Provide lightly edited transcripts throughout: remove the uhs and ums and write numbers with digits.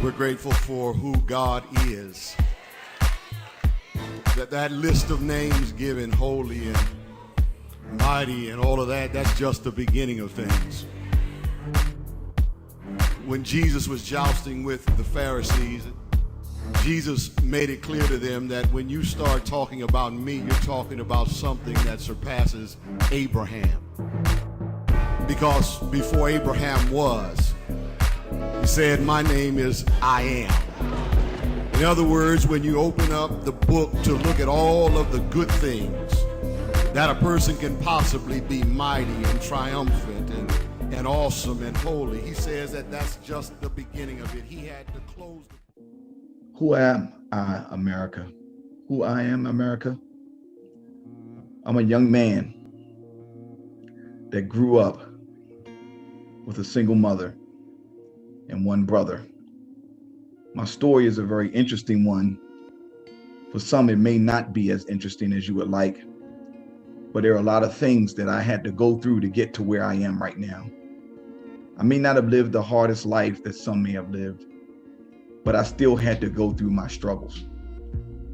We're grateful for who God is. That list of names given, holy and mighty and all of that, that's just the beginning of things. When Jesus was jousting with the Pharisees, Jesus made it clear to them that when you start talking about me, you're talking about something that surpasses Abraham. Because before Abraham was, he said, my name is I am. In other words, when you open up the book to look at all of the good things that a person can possibly be, mighty and triumphant and awesome and holy, he says that that's just the beginning of it. He had to close the book. Who am I, America? Who I am, America? I'm a young man that grew up with a single mother and one brother. My story is a very interesting one. For some, it may not be as interesting as you would like, but there are a lot of things that I had to go through to get to where I am right now. I may not have lived the hardest life that some may have lived, but I still had to go through my struggles.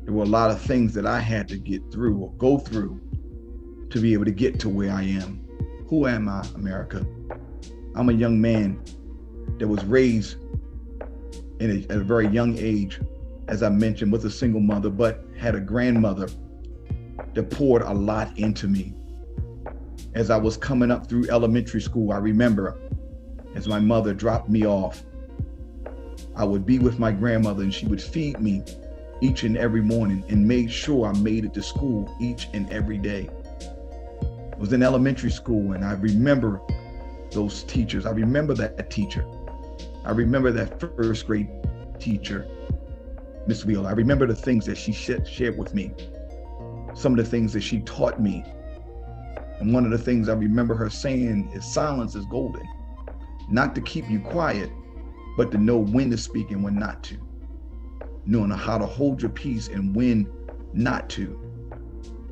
There were a lot of things that I had to get through or go through to be able to get to where I am. Who am I, America? I'm a young man that was raised at a very young age, as I mentioned, with a single mother, but had a grandmother that poured a lot into me. As I was coming up through elementary school, I remember as my mother dropped me off, I would be with my grandmother and she would feed me each and every morning and made sure I made it to school each and every day. I was in elementary school and I remember those teachers. I remember that teacher. I remember that first grade teacher, Miss Wheeler. I remember the things that she shared with me, some of the things that she taught me. And one of the things I remember her saying is silence is golden. Not to keep you quiet, but to know when to speak and when not to. Knowing how to hold your peace and when not to.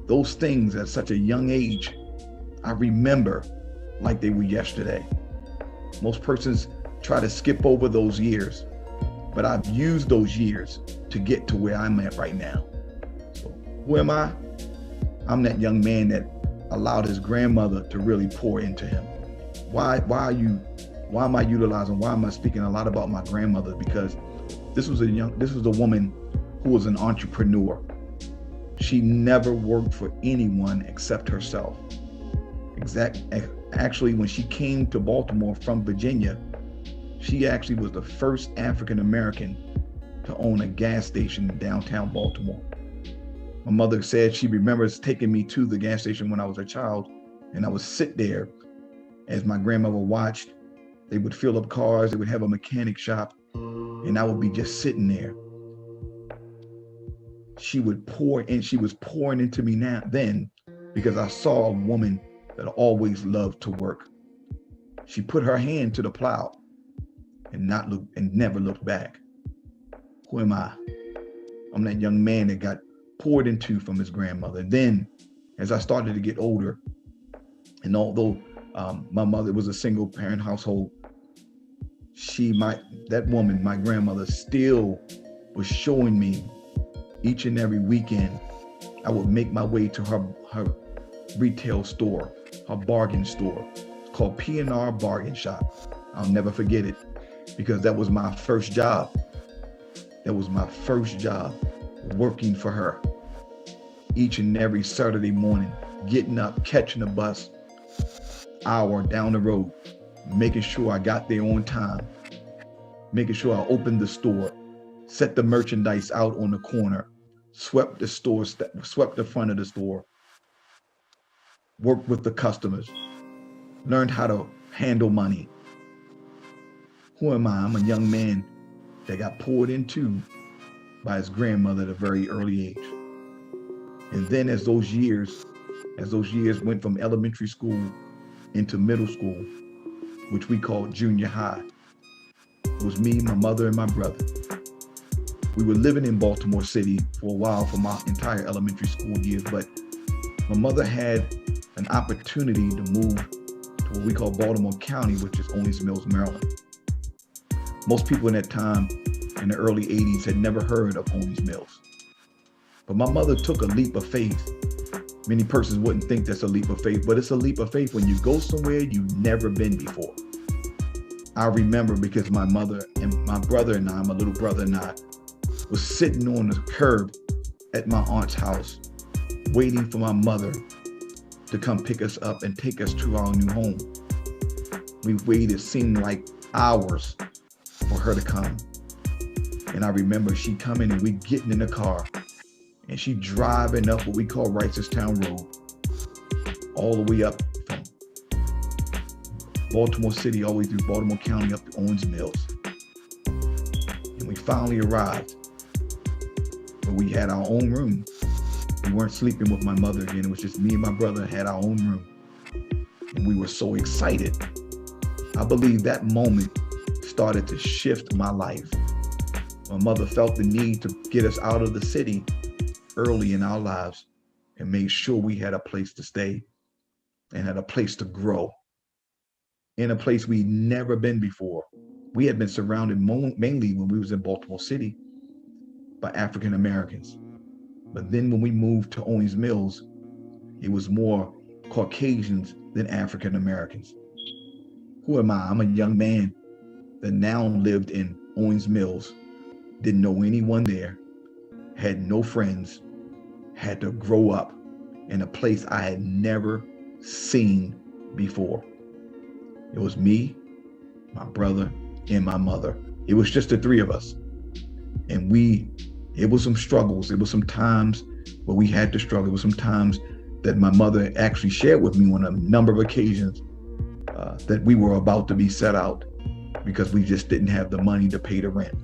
Those things at such a young age, I remember like they were yesterday. Most persons try to skip over those years, but I've used those years to get to where I'm at right now. So who am I? I'm that young man that allowed his grandmother to really pour into him. Why am I utilizing, why am I speaking a lot about my grandmother? Because this was a woman who was an entrepreneur. She never worked for anyone except herself. Actually, when she came to Baltimore from Virginia, she actually was the first African-American to own a gas station in downtown Baltimore. My mother said she remembers taking me to the gas station when I was a child, and I would sit there as my grandmother watched. They would fill up cars, they would have a mechanic shop, and I would be just sitting there. She would pour in, she was pouring into me then, because I saw a woman that always loved to work. She put her hand to the plow and never looked back. Who am I? I'm that young man that got poured into from his grandmother. Then, as I started to get older, and although my mother was a single parent household, that woman, my grandmother, still was showing me each and every weekend. I would make my way to her retail store, her bargain store. It's called P&R Bargain Shop. I'll never forget it because that was my first job. That was my first job, working for her. Each and every Saturday morning, getting up, catching a bus, hour down the road, making sure I got there on time, making sure I opened the store, set the merchandise out on the corner, swept the store, swept the front of the store, worked with the customers, learned how to handle money. Who am I? I'm a young man that got poured into by his grandmother at a very early age. And then as those years went from elementary school into middle school, which we called junior high, it was me, my mother, and my brother. We were living in Baltimore City for a while for my entire elementary school years, but my mother had an opportunity to move to what we call Baltimore County, which is Owings Mills, Maryland. Most people in that time in the early 80s had never heard of Owings Mills. But my mother took a leap of faith. Many persons wouldn't think that's a leap of faith, but it's a leap of faith when you go somewhere you've never been before. I remember because my mother and my brother and I, my little brother and I, was sitting on the curb at my aunt's house, waiting for my mother to come pick us up and take us to our new home. We waited, seemed like hours for her to come. And I remember she coming and we getting in the car and she driving up what we call Wrightstown Road, all the way up from Baltimore City, all the way through Baltimore County up to Owings Mills. And we finally arrived, but we had our own room. We weren't sleeping with my mother again. It was just me and my brother had our own room. And we were so excited. I believe that moment started to shift my life. My mother felt the need to get us out of the city early in our lives and made sure we had a place to stay and had a place to grow in a place we'd never been before. We had been surrounded mainly when we was in Baltimore City by African Americans. But then when we moved to Owings Mills, it was more Caucasians than African Americans. Who am I? I'm a young man that now lived in Owings Mills, didn't know anyone there, had no friends, had to grow up in a place I had never seen before. It was me, my brother, and my mother. It was just the three of us. And it was some struggles. It was some times where we had to struggle. It was some times that my mother actually shared with me on a number of occasions that we were about to be set out because we just didn't have the money to pay the rent.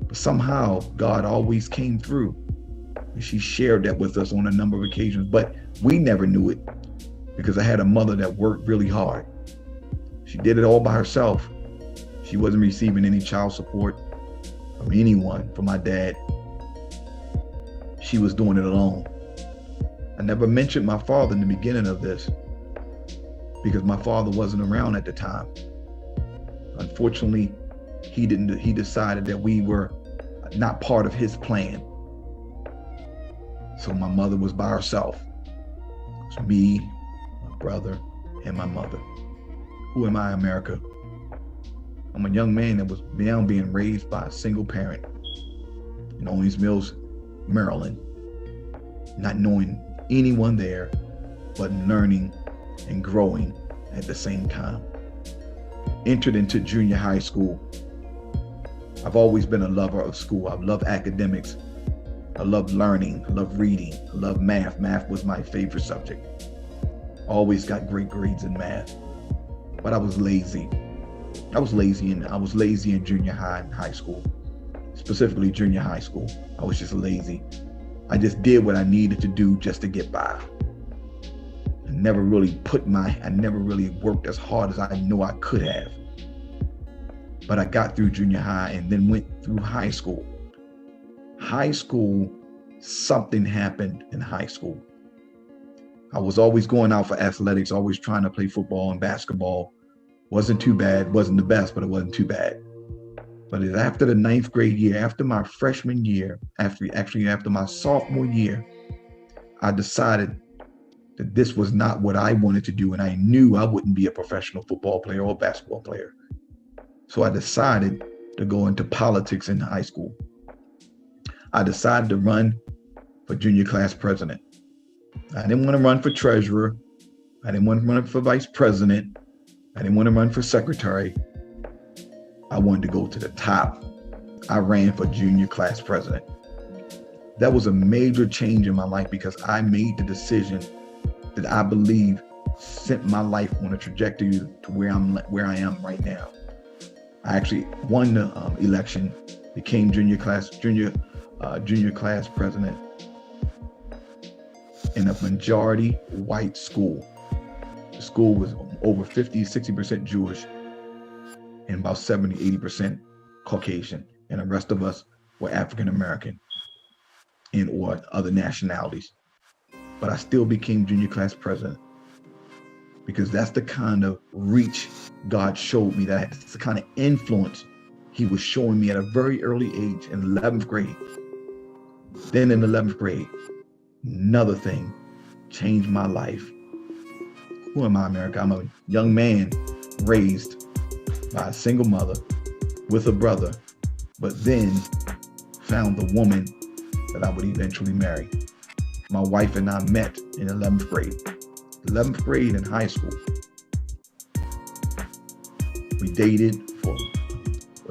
But somehow God always came through. And she shared that with us on a number of occasions, but we never knew it because I had a mother that worked really hard. She did it all by herself. She wasn't receiving any child support from anyone, from my dad. She was doing it alone. I never mentioned my father in the beginning of this because my father wasn't around at the time. Unfortunately, he decided that we were not part of his plan. So my mother was by herself. It was me, my brother, and my mother. Who am I, America? I'm a young man that was now being raised by a single parent in Owings Mills, Maryland, not knowing anyone there, but learning and growing at the same time. Entered into junior high school. I've always been a lover of school. I've loved academics. I love learning. I love reading. I love math. Math was my favorite subject. Always got great grades in math. But I was lazy. I was lazy in junior high and high school. Specifically junior high school. I was just lazy. I just did what I needed to do just to get by. I never really worked as hard as I knew I could have. But I got through junior high and then went through high school. High school, something happened in high school. I was always going out for athletics, always trying to play football and basketball. Wasn't too bad, wasn't the best, but it wasn't too bad. But after the 9th grade year, after my freshman year, after my sophomore year, I decided that this was not what I wanted to do. And I knew I wouldn't be a professional football player or basketball player. So I decided to go into politics in high school. I decided to run for junior class president. I didn't want to run for treasurer. I didn't want to run for vice president. I didn't want to run for secretary. I wanted to go to the top. I ran for junior class president. That was a major change in my life because I made the decision that I believe sent my life on a trajectory to where I am right now. I actually won the election, became junior class president in a majority white school. The school was over 50-60% Jewish and about 70-80% Caucasian, and the rest of us were African American and or other nationalities. But I still became junior class president because that's the kind of reach God showed me, that's the kind of influence he was showing me at a very early age in 11th grade. Then in 11th grade, another thing changed my life. Who am I, America? I'm a young man raised by a single mother with a brother, but then found the woman that I would eventually marry. My wife and I met in 11th grade. 11th grade in high school. We dated for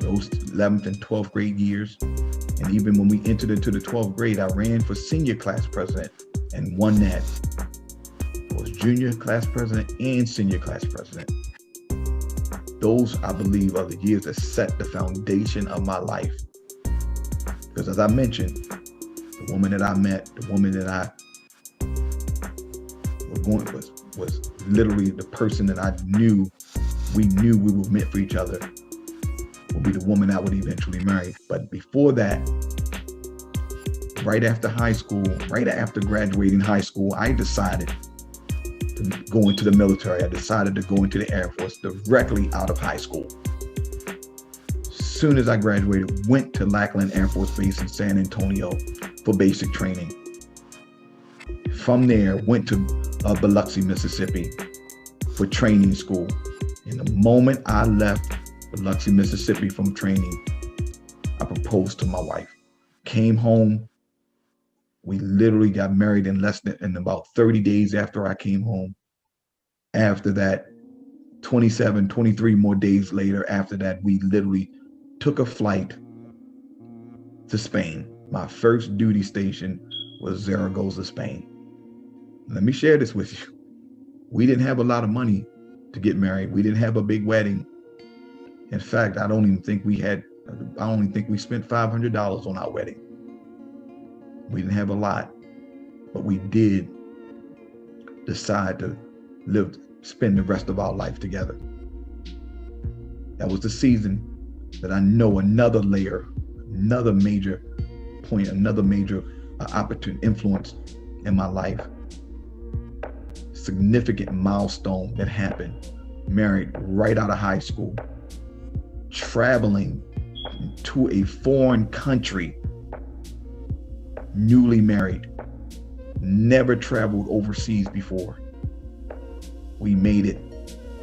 those 11th and 12th grade years. And even when we entered into the 12th grade, I ran for senior class president and won that. I was junior class president and senior class president. Those, I believe, are the years that set the foundation of my life. Because as I mentioned, the woman that I met, the woman that I was literally the person that I knew, we were meant for each other, would be the woman I would eventually marry. But before that, right after high school, right after graduating high school, I decided to go into the military. I decided to go into the Air Force directly out of high school. As soon as I graduated, went to Lackland Air Force Base in San Antonio for basic training. From there, went to Biloxi, Mississippi for training school. And the moment I left Biloxi, Mississippi from training, I proposed to my wife. Came home. We literally got married in about 30 days after I came home. After that, 23 more days later, after that, we literally took a flight to Spain. My first duty station was Zaragoza, Spain. Let me share this with you. We didn't have a lot of money to get married. We didn't have a big wedding. In fact, I only think we spent $500 on our wedding. We didn't have a lot, but we did decide to spend the rest of our life together. That was the season that I know another layer, another major point, another major opportunity influence in my life. Significant milestone that happened. Married right out of high school, traveling to a foreign country, newly married, never traveled overseas before. We made it.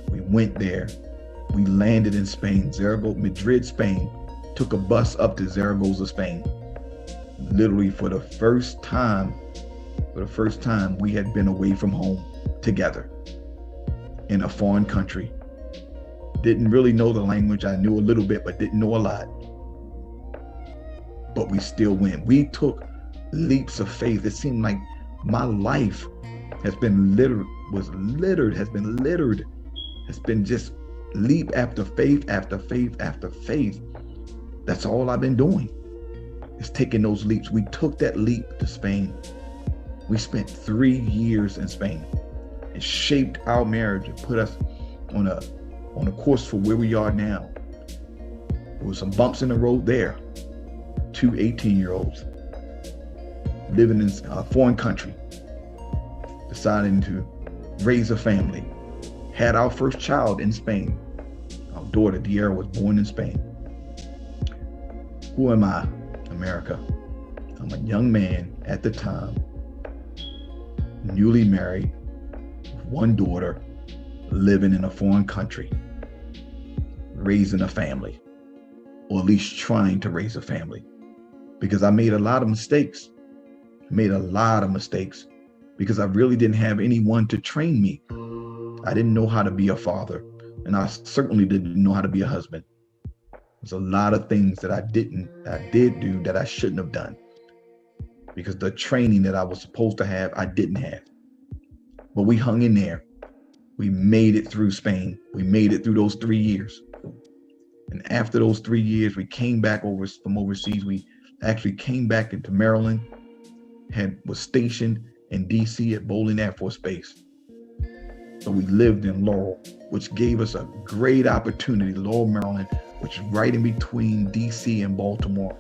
We went there. We landed in Spain, Madrid, Spain, took a bus up to Zaragoza, Spain. Literally for the first time, we had been away from home together in a foreign country. Didn't really know the language. I knew a little bit, but didn't know a lot. But we still went. We took leaps of faith. It seemed like my life has been littered, has been just leap after faith, after faith, after faith. That's all I've been doing, is taking those leaps. We took that leap to Spain. We spent 3 years in Spain. It shaped our marriage and put us on a course for where we are now. There was some bumps in the road there. 2 18-year-olds living in a foreign country, deciding to raise a family. Had our first child in Spain. Our daughter, Diera, was born in Spain. Who am I, America? I'm a young man at the time, newly married, with one daughter, living in a foreign country, raising a family, or at least trying to raise a family. Because I made a lot of mistakes. Because I really didn't have anyone to train me. I didn't know how to be a father, and I certainly didn't know how to be a husband. There's a lot of things that I did do that I shouldn't have done, because the training that I was supposed to have, I didn't have. But we hung in there. We made it through Spain. We made it through those 3 years. And after those 3 years, we came back from overseas. We actually came back into Maryland, was stationed in DC at Bolling Air Force Base. So we lived in Laurel, which gave us a great opportunity. Laurel, Maryland, which is right in between DC and Baltimore,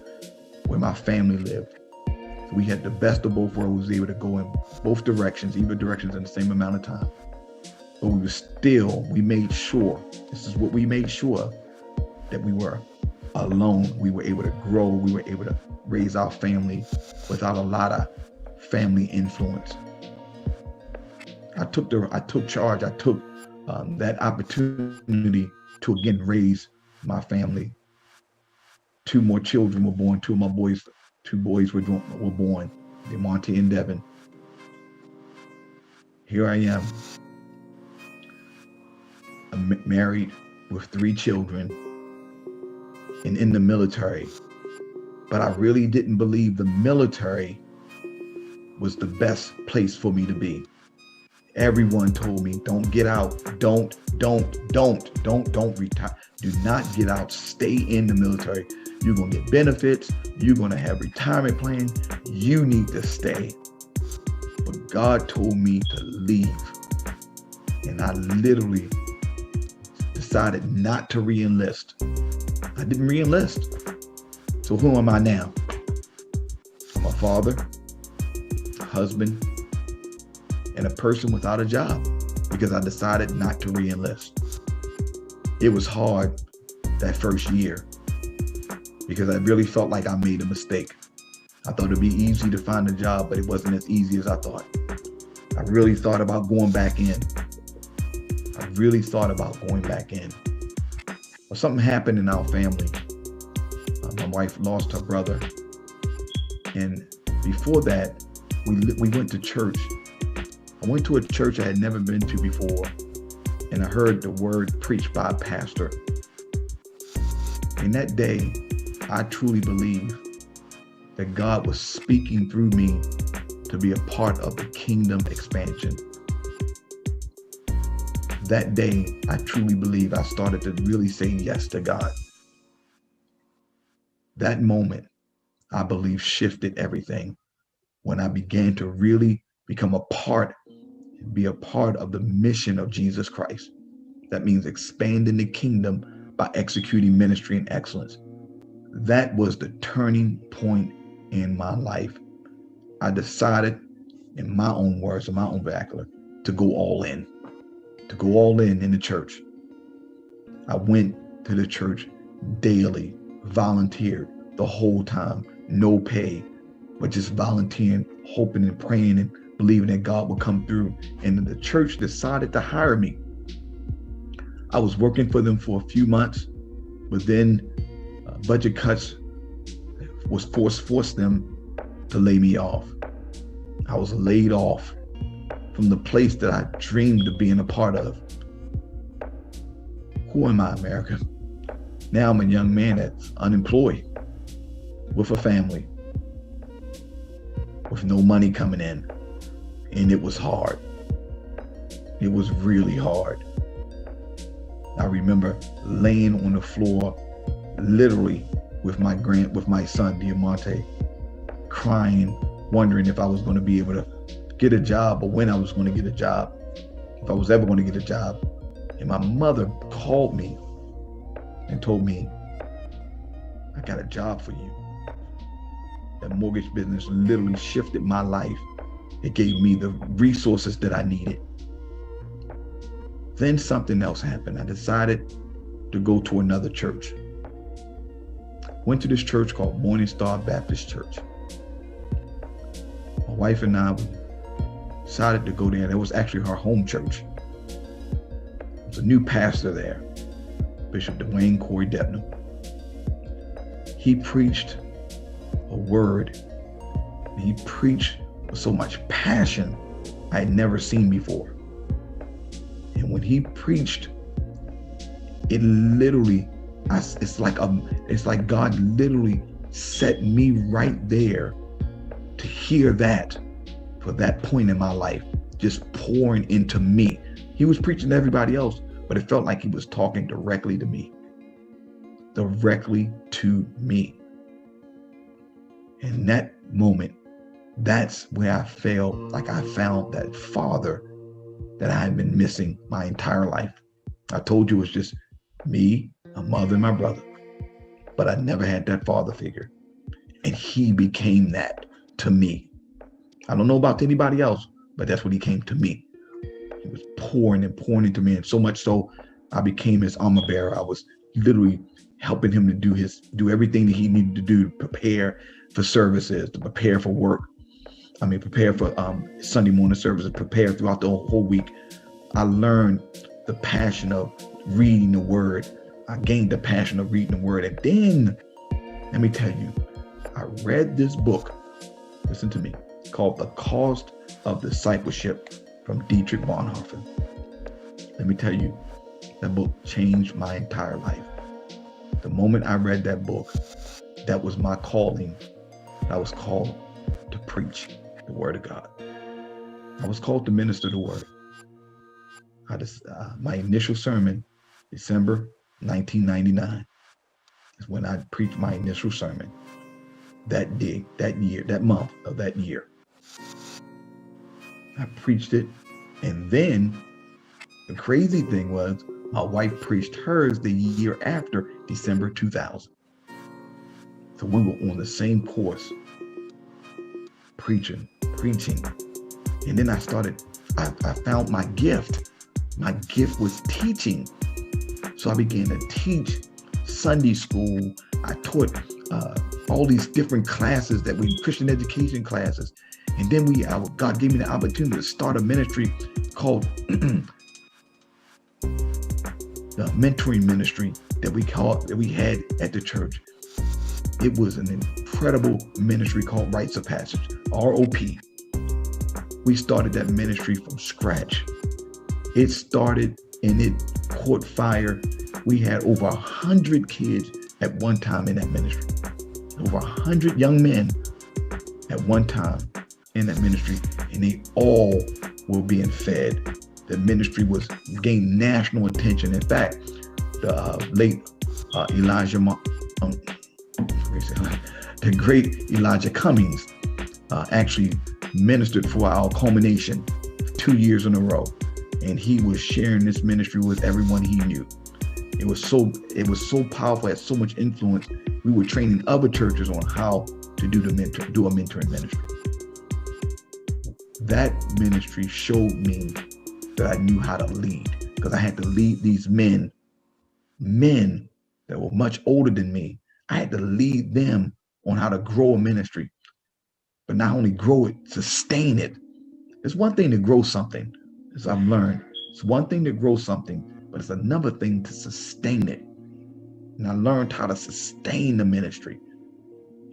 where my family lived. So we had the best of both worlds. We were able to go in both directions, either directions in the same amount of time. But we made sure, this is what we made sure, that we were alone, we were able to grow. We were able to raise our family without a lot of family influence. I took charge. I took that opportunity to again raise my family. 2 more children were born. 2 boys were born, DUANTE and Devin. Here I am. I'm married with 3 children and in the military. But I really didn't believe the military was the best place for me to be. Everyone told me, don't get out. Don't retire. Do not get out. Stay in the military. You're going to get benefits. You're going to have retirement plan. You need to stay. But God told me to leave. And I literally decided not to re-enlist. I didn't re-enlist. So who am I now? I'm a father, a husband, and a person without a job because I decided not to re-enlist. It was hard that first year because I really felt like I made a mistake. I thought it'd be easy to find a job, but it wasn't as easy as I thought. I really thought about going back in. Well, something happened in our family. My wife lost her brother. And before that, we went to church. I went to a church I had never been to before, and I heard the word preached by a pastor. And that day, I truly believe that God was speaking through me to be a part of the kingdom expansion. That day, I truly believe I started to really say yes to God. That moment, I believe, shifted everything when I began to really become be a part of the mission of Jesus Christ. That means expanding the kingdom by executing ministry and excellence. That was the turning point in my life. I decided, in my own words, in my own vernacular, to go all in the church. I went to the church daily, volunteered the whole time, no pay, but just volunteering, hoping and praying and believing that God would come through. And the church decided to hire me. I was working for them for a few months, but then budget cuts forced them to lay me off. I was laid off from the place that I dreamed of being a part of. Who am I, America? Now I'm a young man that's unemployed, with a family, with no money coming in. And it was hard. It was really hard. I remember laying on the floor, literally with my son, DUANTE, crying, wondering if I was going to be able to get a job or when I was going to get a job, if I was ever going to get a job. And my mother called me and told me, I got a job for you. That mortgage business literally shifted my life. It gave me the resources that I needed. Then something else happened. I decided to go to another church. Went to this church called Morning Star Baptist Church. My wife and I decided to go there. It was actually her home church. There was a new pastor there, Bishop Dwayne. He preached a word. And he preached with so much passion I had never seen before. And when he preached, it literally, it's like God literally set me right there to hear that for that point in my life, just pouring into me. He was preaching to everybody else, but it felt like he was talking directly to me. And that moment, that's where I felt like I found that father that I had been missing my entire life. I told you it was just me, a mother, and my brother, but I never had that father figure. And he became that to me. I don't know about anybody else, but that's what he came to me. He was pouring and pouring into me, and so much so I became his armor bearer. I was literally helping him to do everything that he needed to do to prepare for services, to prepare for work. Prepare for Sunday morning services, prepare throughout the whole week. I learned the passion of reading the word. I gained the passion of reading the word. And then, let me tell you, I read this book, listen to me, called The Cost of Discipleship from Dietrich Bonhoeffer. Let me tell you, that book changed my entire life. The moment I read that book, that was my calling. I was called to preach the word of God. I was called to minister the word. My initial sermon, December 1999, is when I preached my initial sermon. That month of that year. I preached it, and then the crazy thing was my wife preached hers the year after, December 2000. So we were on the same course, preaching. And then I found my gift. My gift was teaching. So I began to teach Sunday school. I taught all these different classes Christian education classes. And then God gave me the opportunity to start a ministry called the mentoring ministry that we had at the church. It was an incredible ministry called Rites of Passage, ROP. We started that ministry from scratch. It started and it caught fire. We had over 100 kids at one time in that ministry. Over 100 young men at one time in that ministry, and they all were being fed. The ministry was gaining national attention. In fact, the late the great Elijah Cummings actually ministered for our culmination 2 years in a row, and he was sharing this ministry with everyone he knew. It was so powerful, had so much influence. We were training other churches on how to do a mentoring ministry. That ministry showed me that I knew how to lead, because I had to lead these men that were much older than me. I had to lead them on how to grow a ministry, but not only grow it, sustain it. It's one thing to grow something, as I've learned. It's one thing to grow something, but it's another thing to sustain it. And I learned how to sustain the ministry.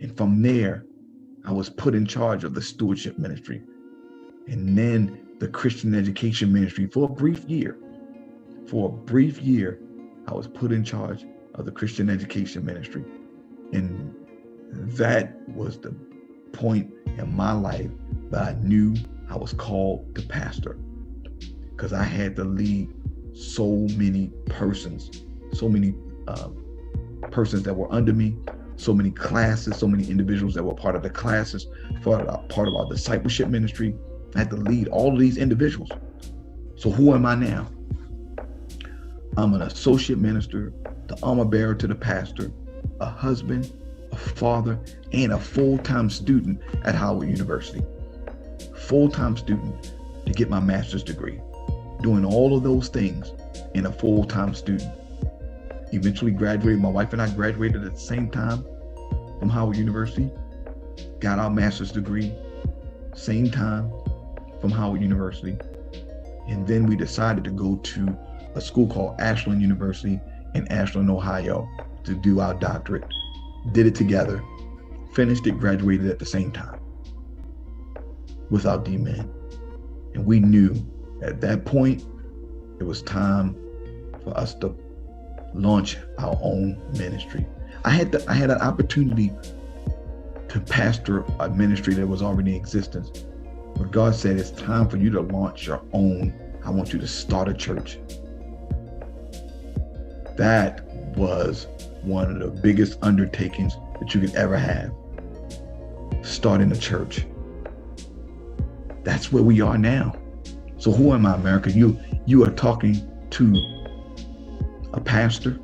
And from there, I was put in charge of the stewardship ministry, and then the Christian education ministry for a brief year. For a brief year, I was put in charge of the Christian education ministry. And that was the point in my life that I knew I was called to pastor, because I had to lead so many persons that were under me, so many classes, so many individuals that were part of the classes, part of our discipleship ministry. I had to lead all of these individuals. So who am I now? I'm an associate minister, the armor bearer to the pastor, a husband, a father, and a full-time student at Howard University. Full-time student to get my master's degree. Doing all of those things in a full-time student. Eventually graduated. My wife and I graduated at the same time from Howard University. Got our master's degree, same time from Howard University. And then we decided to go to a school called Ashland University in Ashland, Ohio, to do our doctorate. Did it together, finished it, graduated at the same time with our D-Min. And we knew at that point, it was time for us to launch our own ministry. I had an opportunity to pastor a ministry that was already in existence. But God said, it's time for you to launch your own. I want you to start a church. That was one of the biggest undertakings that you could ever have. Starting a church. That's where we are now. So who am I, America? You are talking to a pastor,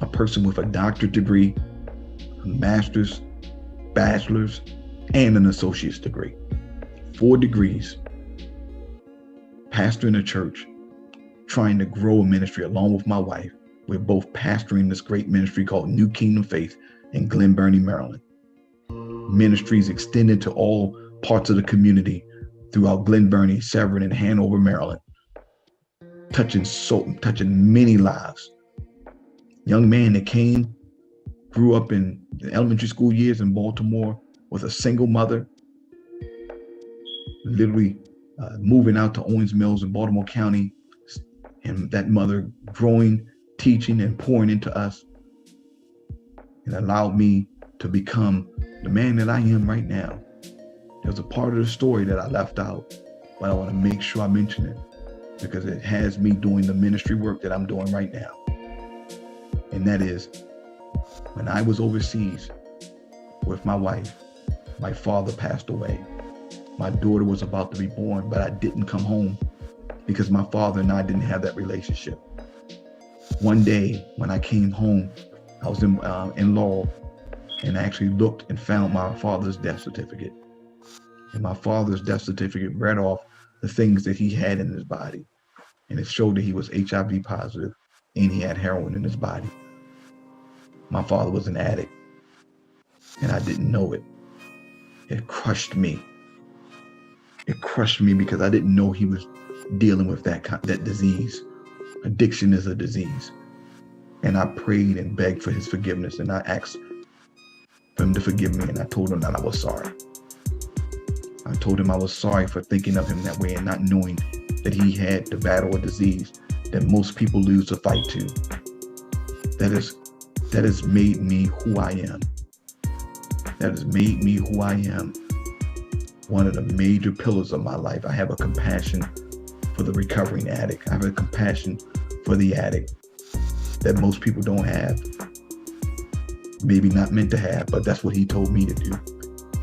a person with a doctorate degree, a master's, bachelor's, and an associate's degree. 4 degrees. Pastor in a church, trying to grow a ministry along with my wife We're both pastoring this great ministry called New Kingdom Faith in Glen Burnie, Maryland. Ministries extended to all parts of the community throughout Glen Burnie, Severn, and Hanover, Maryland, touching many lives. Young man that grew up in the elementary school years in Baltimore with a single mother, literally moving out to Owings Mills in Baltimore County, and that mother growing, teaching, and pouring into us, and allowed me to become the man that I am right now. There's a part of the story that I left out, but I want to make sure I mention it because it has me doing the ministry work that I'm doing right now. And that is, when I was overseas with my wife, my father passed away. My daughter was about to be born, but I didn't come home because my father and I didn't have that relationship. One day when I came home, I was in Laurel, and I actually looked and found my father's death certificate. And my father's death certificate read off the things that he had in his body. And it showed that he was HIV positive and he had heroin in his body. My father was an addict, and I didn't know it. It crushed me. It crushed me because I didn't know he was dealing with that disease. Addiction is a disease. And I prayed and begged for his forgiveness, and I asked for him to forgive me, and I told him that I was sorry. I told him I was sorry for thinking of him that way and not knowing that he had to battle a disease that most people lose the fight to. That has made me who I am. That has made me who I am. One of the major pillars of my life. I have a compassion for the recovering addict. I have a compassion for the addict that most people don't have. Maybe not meant to have, but that's what he told me to do.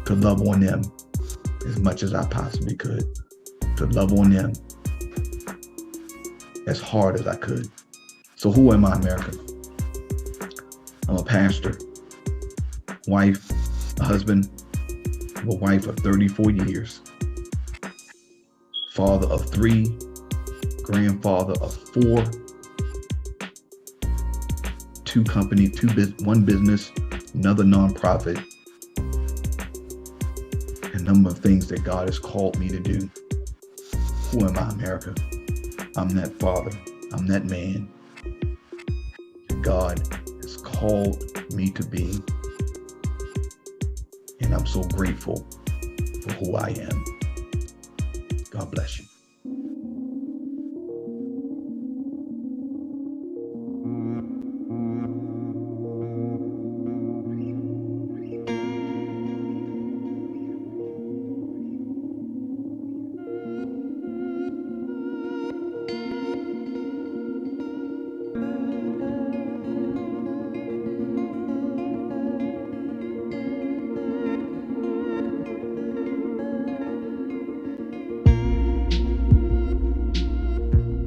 To love on them as much as I possibly could. To love on them as hard as I could. So who am I, America? I'm a pastor, wife, a husband, a wife of 34 years, father of 3, grandfather of 4, 2 companies, 1 business, another nonprofit, a number of things that God has called me to do. Who am I, America? I'm that father. I'm that man that God has called me to be. And I'm so grateful for who I am. God bless you.